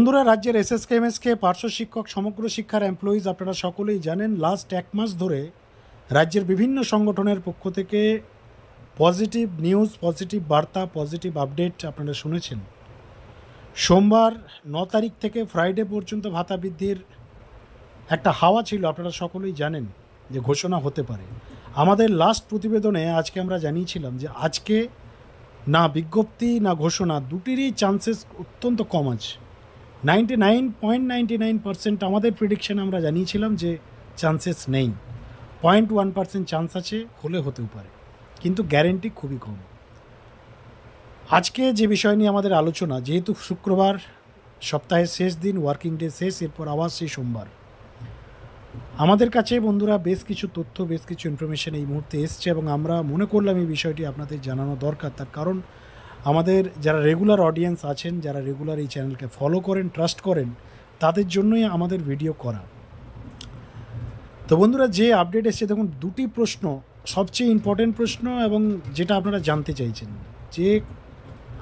বন্ধুরা, রাজ্যের এসএসকেএমএসকে পার্শ্ব শিক্ষক সমগ্র শিক্ষার এমপ্লয়িজ আপনারা সকলেই জানেন, লাস্ট এক মাস ধরে রাজ্যের বিভিন্ন সংগঠনের পক্ষ থেকে পজিটিভ নিউজ, পজিটিভ বার্তা, পজিটিভ আপডেট আপনারা শুনেছেন। সোমবার 9 তারিখ থেকে ফ্রাইডে পর্যন্ত ভাতা বৃদ্ধির একটা হাওয়া ছিল, আপনারা সকলেই জানেন যে ঘোষণা হতে পারে। আমাদের লাস্ট প্রতিবেদনে আজকে আমরা জানিয়েছিলাম যে আজকে না বিজ্ঞপ্তি না ঘোষণা, দুটিরই চান্সেস অত্যন্ত কম আছে। 99.99% আমাদের প্রেডিকশানে আমরা জানিয়েছিলাম যে চান্সেস নেই, 0.1% চান্স আছে, হলে হতেও পারে, কিন্তু গ্যারেন্টি খুবই কম। আজকে যে বিষয় নিয়ে আমাদের আলোচনা, যেহেতু শুক্রবার সপ্তাহের শেষ দিন, ওয়ার্কিং ডে শেষ, এরপর আবার সেই সোমবার, আমাদের কাছে বন্ধুরা বেশ কিছু তথ্য, বেশ কিছু ইনফরমেশন এই মুহূর্তে এসছে এবং আমরা মনে করলাম এই বিষয়টি আপনাদের জানানো দরকার। তার কারণ আমাদের যারা রেগুলার অডিয়েন্স আছেন, যারা রেগুলার এই চ্যানেলকে ফলো করেন, ট্রাস্ট করেন, তাদের জন্যই আমাদের ভিডিও করা। তো বন্ধুরা, যে আপডেট এসছে, দেখুন দুটি প্রশ্ন, সবচেয়ে ইম্পর্টেন্ট প্রশ্ন এবং যেটা আপনারা জানতে চাইছেন যে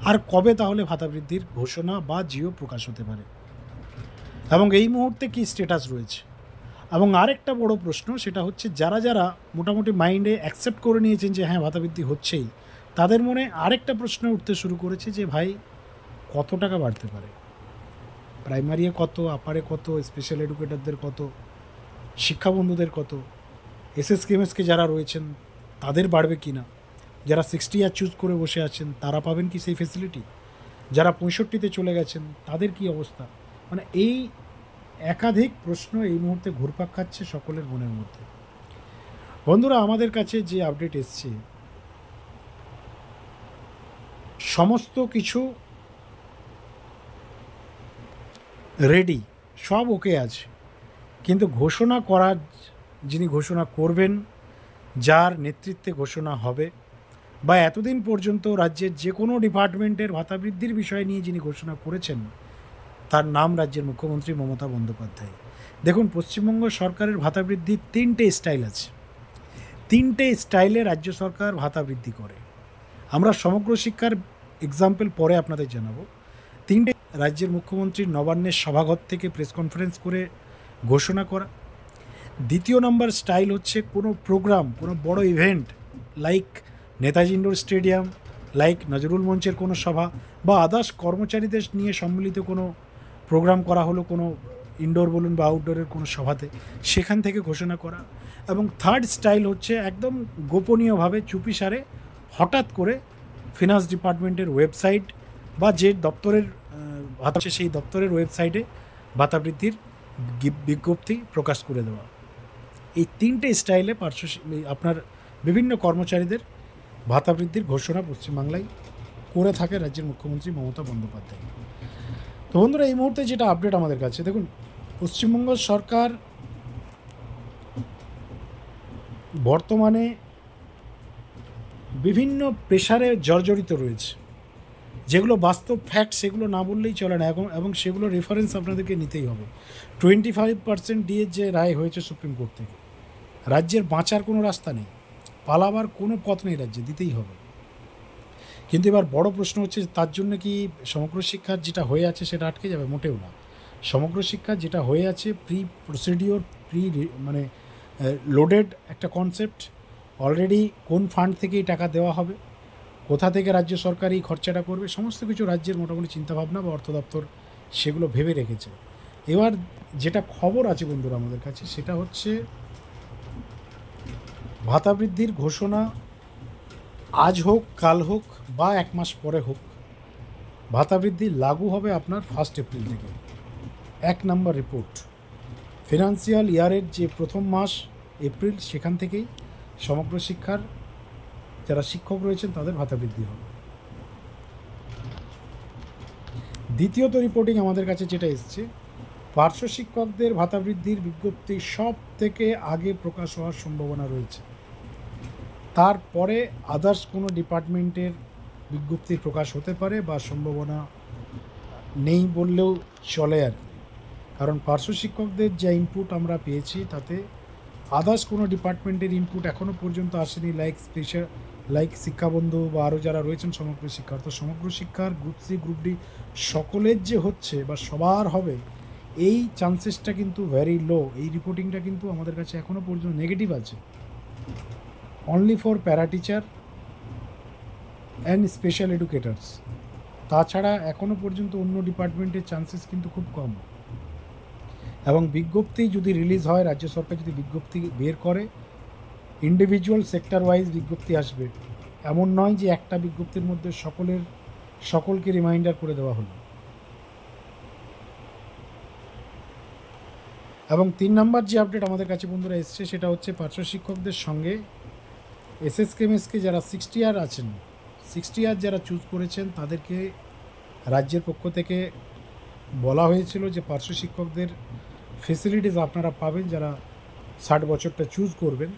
আর কবে তাহলে ভাতা বৃদ্ধির ঘোষণা বা জিও প্রকাশ হতে পারে এবং এই মুহূর্তে কী স্ট্যাটাস রয়েছে। এবং আরেকটা বড় প্রশ্ন, সেটা হচ্ছে যারা যারা মোটামুটি মাইন্ডে অ্যাকসেপ্ট করে নিয়েছেন যে হ্যাঁ ভাতা বৃদ্ধি হচ্ছেই, তাদের মনে আরেকটা প্রশ্ন উঠতে শুরু করেছে যে ভাই কত টাকা বাড়তে পারে, প্রাইমারি কত, আপারে কত, স্পেশাল এডুকেটরদের কত, শিক্ষাবন্ধুদের কত, এসএসকেএমএসকে যারা রয়েছেন তাদের বাড়বে কি না, যারা 60 ইয়ার চুজ করে বসে আছেন তারা পাবেন কি সেই ফেসিলিটি, যারা 65-তে চলে গেছেন তাদের কি অবস্থা। মানে এই একাধিক প্রশ্ন এই মুহূর্তে ঘুরপাক খাচ্ছে সকলের মনের মধ্যে। বন্ধুরা, আমাদের কাছে যে আপডেট এসছে, সমস্ত কিছু রেডি, সব ওকে আছে, কিন্তু ঘোষণা করার যিনি ঘোষণা করবেন, যার নেতৃত্বে ঘোষণা হবে, বা এতদিন পর্যন্ত রাজ্যের যে কোনো ডিপার্টমেন্টের ভাতা বৃদ্ধির বিষয় নিয়ে যিনি ঘোষণা করেছেন, তার নাম রাজ্যের মুখ্যমন্ত্রী মমতা বন্দ্যোপাধ্যায়। দেখুন, পশ্চিমবঙ্গ সরকারের ভাতা বৃদ্ধির 3টে স্টাইল আছে, 3টে স্টাইলে রাজ্য সরকার ভাতা বৃদ্ধি করে। আমরা সমগ্র শিক্ষার এক্সাম্পল পরে আপনাদের জানাবো। 3টে রাজ্যের মুখ্যমন্ত্রীর নবান্নের সভাঘর থেকে প্রেস কনফারেন্স করে ঘোষণা করা। দ্বিতীয় নম্বর স্টাইল হচ্ছে কোনো প্রোগ্রাম, কোনো বড় event like Netaji indoor stadium, like Nazrul মঞ্চের কোনো সভা, বা আদার্স কর্মচারীদের নিয়ে সম্মিলিত কোনো প্রোগ্রাম করা হলো কোনো ইনডোর বলুন বা আউটডোরের কোনো সভাতে, সেখান থেকে ঘোষণা করা। এবং থার্ড স্টাইল হচ্ছে একদম গোপনীয়ভাবে চুপিসারে হঠাৎ করে ফিনান্স ডিপার্টমেন্টের ওয়েবসাইট বা যে দপ্তরের ভাতা আছে সেই দপ্তরের ওয়েবসাইটে ভাতা বৃদ্ধির বিজ্ঞপ্তি প্রকাশ করে দেওয়া। এই 3টে স্টাইলে আপনার বিভিন্ন কর্মচারীদের ভাতা বৃদ্ধির ঘোষণা পশ্চিমবাংলায় করে থাকে রাজ্যের মুখ্যমন্ত্রী মমতা বন্দ্যোপাধ্যায়। তো বন্ধুরা, এই মুহূর্তে যেটা আপডেট আমাদের কাছে, দেখুন পশ্চিমবঙ্গ সরকার বর্তমানে বিভিন্ন প্রেশারে জর্জরিত রয়েছে, যেগুলো বাস্তব ফ্যাক্ট, সেগুলো না বললেই চলে না, এবং সেগুলো রেফারেন্স আপনাদেরকে নিতেই হবে। 25% ডিএর যে রায় হয়েছে সুপ্রিম কোর্ট থেকে, রাজ্যের বাঁচার কোনো রাস্তা নেই, পালাবার কোনো পথ নেই, রাজ্যে দিতেই হবে। কিন্তু এবার বড় প্রশ্ন হচ্ছে, তার জন্য কি সমগ্র শিক্ষার যেটা হয়ে আছে সেটা আটকে যাবে? মোটেও না। সমগ্র শিক্ষা যেটা হয়ে আছে প্রসিডিওর মানে লোডেড একটা কনসেপ্ট। অলরেডি কোন ফান্ড থেকে এই টাকা দেওয়া হবে, কোথা থেকে রাজ্য সরকার এই খরচাটা করবে, সমস্ত কিছু রাজ্যের মোটামুটি চিন্তাভাবনা বা অর্থ দপ্তর সেগুলো ভেবে রেখেছে। এবার যেটা খবর আছে বন্ধুরা আমাদের কাছে, সেটা হচ্ছে ভাতা বৃদ্ধির ঘোষণা আজ হোক, কাল হোক বা 1 মাস পরে হোক, ভাতা বৃদ্ধি লাগু হবে আপনার 1 এপ্রিল থেকে। 1 নম্বর রিপোর্ট, ফিনান্সিয়াল ইয়ারের যে প্রথম মাস এপ্রিল, সেখান থেকেই সমগ্র শিক্ষার যারা শিক্ষক রয়েছেন তাদের ভাতা বৃদ্ধি হবে। দ্বিতীয়ত রিপোর্টিং আমাদের কাছে যেটা এসছে, পার্শ্ব শিক্ষকদের ভাতা বৃদ্ধির বিজ্ঞপ্তি সব থেকে আগে প্রকাশ হওয়ার সম্ভাবনা রয়েছে। তারপরে আদার্স কোনো ডিপার্টমেন্টের বিজ্ঞপ্তি প্রকাশ হতে পারে বা সম্ভাবনা নেই বললেও চলে আর কি। কারণ পার্শ্ব শিক্ষকদের যে ইনপুট আমরা পেয়েছি তাতে আদার্স কোনো ডিপার্টমেন্টের ইনপুট এখনও পর্যন্ত আসেনি, লাইক শিক্ষাবন্ধু বা আরও যারা রয়েছেন সমগ্র শিক্ষার, তো সমগ্র শিক্ষার গ্রুপ সি গ্রুপ ডি সকলের যে হচ্ছে বা সবার হবে এই চান্সেসটা কিন্তু ভেরি লো। এই রিপোর্টিংটা কিন্তু আমাদের কাছে এখনও পর্যন্ত নেগেটিভ আছে, only for para teacher and special educators. তাছাড়া এখনও পর্যন্ত অন্য ডিপার্টমেন্টের চান্সেস কিন্তু খুব কম। এবং বিজ্ঞপ্তি যদি রিলিজ হয়, রাজ্য সরকার যদি বিজ্ঞপ্তি বের করে, ইন্ডিভিজুয়াল সেক্টর ওয়াইজ বিজ্ঞপ্তি আসবে, এমন নয় যে একটা বিজ্ঞপ্তির মধ্যে সকলকে রিমাইন্ডার করে দেওয়া হলো। এবং 3 নম্বর যে আপডেট আমাদের কাছে বন্ধুরা এসছে সেটা হচ্ছে পার্শ্ব শিক্ষকদের সঙ্গে এসএসকেএমএসকে যারা 60 ইয়ার আছেন, 60 ইয়ার যারা চুজ করেছেন তাদেরকে রাজ্যের পক্ষ থেকে বলা হয়েছিল যে পার্শ্ব শিক্ষকদের ফেসিলিটিস আপনারা পাবেন যারা 60 বছরটা চুজ করবেন।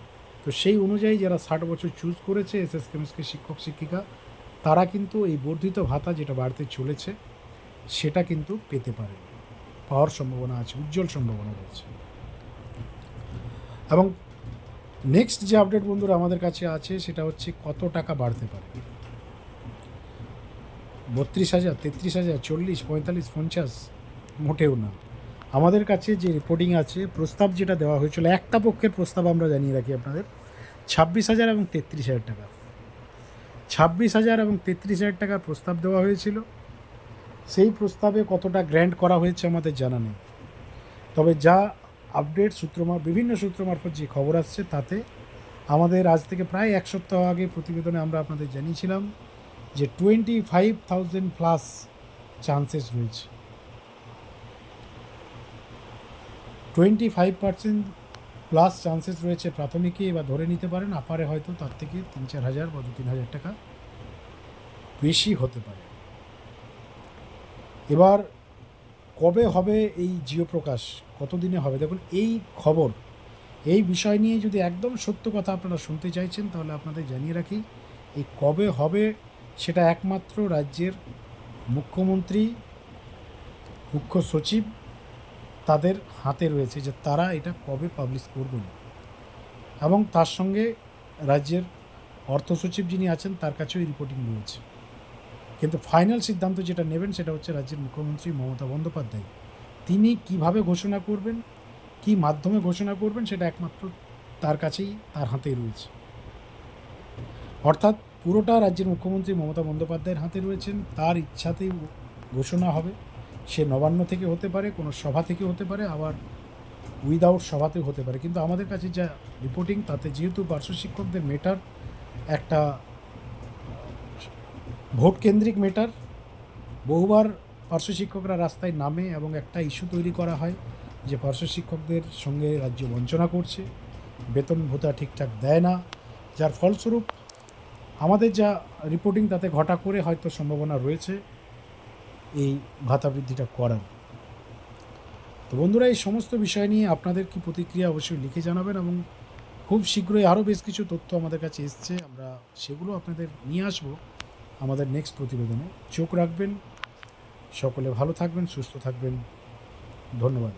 তো সেই অনুযায়ী যারা 60 বছর চুজ করেছে এসএসকেএমএসকে শিক্ষক শিক্ষিকা, তারা কিন্তু এই বর্ধিত ভাতা যেটা বাড়তে চলেছে সেটা কিন্তু পেতে পারে, পাওয়ার সম্ভাবনা আছে, উজ্জ্বল সম্ভাবনা রয়েছে। এবং নেক্সট যে আপডেট বন্ধুরা আমাদের কাছে আছে সেটা হচ্ছে কত টাকা বাড়তে পারে। 32,000, 33,000, 40, 45, 50? মোটেও না। আমাদের কাছে যে রিপোর্টিং আছে, প্রস্তাব যেটা দেওয়া হয়েছিল, একটা পক্ষের প্রস্তাব আমরা জানিয়ে রাখি আপনাদের, 26,000 এবং 33,000 টাকা। 26,000 এবং 33,000 টাকার প্রস্তাব দেওয়া হয়েছিল। সেই প্রস্তাবে কতটা গ্র্যান্ট করা হয়েছে আমাদের জানা নেই, তবে যা আপডেট বিভিন্ন সূত্র মারফত যে খবর আসছে তাতে আমাদের আজ থেকে প্রায় 1 সপ্তাহ আগে প্রতিবেদনে আমরা আপনাদের জানিয়েছিলাম যে 25,000 প্লাস চান্সেস রয়েছে। 25% প্লাস চান্সেস রয়েছে প্রাথমিকে, এবার ধরে নিতে পারেন আপারে হয়তো তার থেকে 3-4 হাজার বা 2-3 হাজার টাকা বেশি হতে পারে। এবার কবে হবে এই জিও প্রকাশ, কতদিনে হবে? দেখুন, এই খবর, এই বিষয় নিয়ে যদি একদম সত্য কথা আপনারা শুনতে চাইছেন তাহলে আপনাদের জানিয়ে রাখি, এই কবে হবে সেটা একমাত্র রাজ্যের মুখ্যমন্ত্রী, মুখ্য সচিব তাদের হাতে রয়েছে যে তারা এটা কবে পাবলিশ করবেন। এবং তার সঙ্গে রাজ্যের অর্থ সচিব যিনি আছেন তার কাছেও এই রিপোর্টিং রয়েছে। কিন্তু ফাইনাল সিদ্ধান্ত যেটা নেবেন সেটা হচ্ছে রাজ্যের মুখ্যমন্ত্রী মমতা বন্দ্যোপাধ্যায়। তিনি কিভাবে ঘোষণা করবেন, কি মাধ্যমে ঘোষণা করবেন, সেটা একমাত্র তার কাছেই, তার হাতেই রয়েছে। অর্থাৎ পুরোটা রাজ্যের মুখ্যমন্ত্রী মমতা বন্দ্যোপাধ্যায়ের হাতে রয়েছেন, তার ইচ্ছাতেই ঘোষণা হবে। সে নবান্ন থেকে হতে পারে, কোনো সভা থেকে হতে পারে, আবার উইদাউট সভাতেও হতে পারে। কিন্তু আমাদের কাছে যা রিপোর্টিং তাতে যেহেতু পার্শ্ব শিক্ষকদের মেটার একটা ভোট কেন্দ্রিক মেটার, বহুবার পার্শ্ব শিক্ষকরা রাস্তায় নামে এবং একটা ইস্যু তৈরি করা হয় যে পার্শ্ব শিক্ষকদের সঙ্গে রাজ্য বঞ্চনা করছে, বেতন ভাতা ঠিকঠাক দেয় না, যার ফলস্বরূপ আমাদের যা রিপোর্টিং তাতে ঘটা করে হয়তো সম্ভাবনা রয়েছে এই ভাতা বৃদ্ধিটা করার। তো বন্ধুরা, এই সমস্ত বিষয় নিয়ে আপনাদের কি প্রতিক্রিয়া অবশ্যই লিখে জানাবেন, এবং খুব শীঘ্রই আরও বেশ কিছু তথ্য আমাদের কাছে এসছে, আমরা সেগুলো আপনাদের নিয়ে আসবো আমাদের নেক্সট প্রতিবেদনে। চোখ রাখবেন, সকলে ভালো থাকবেন, সুস্থ থাকবেন, ধন্যবাদ।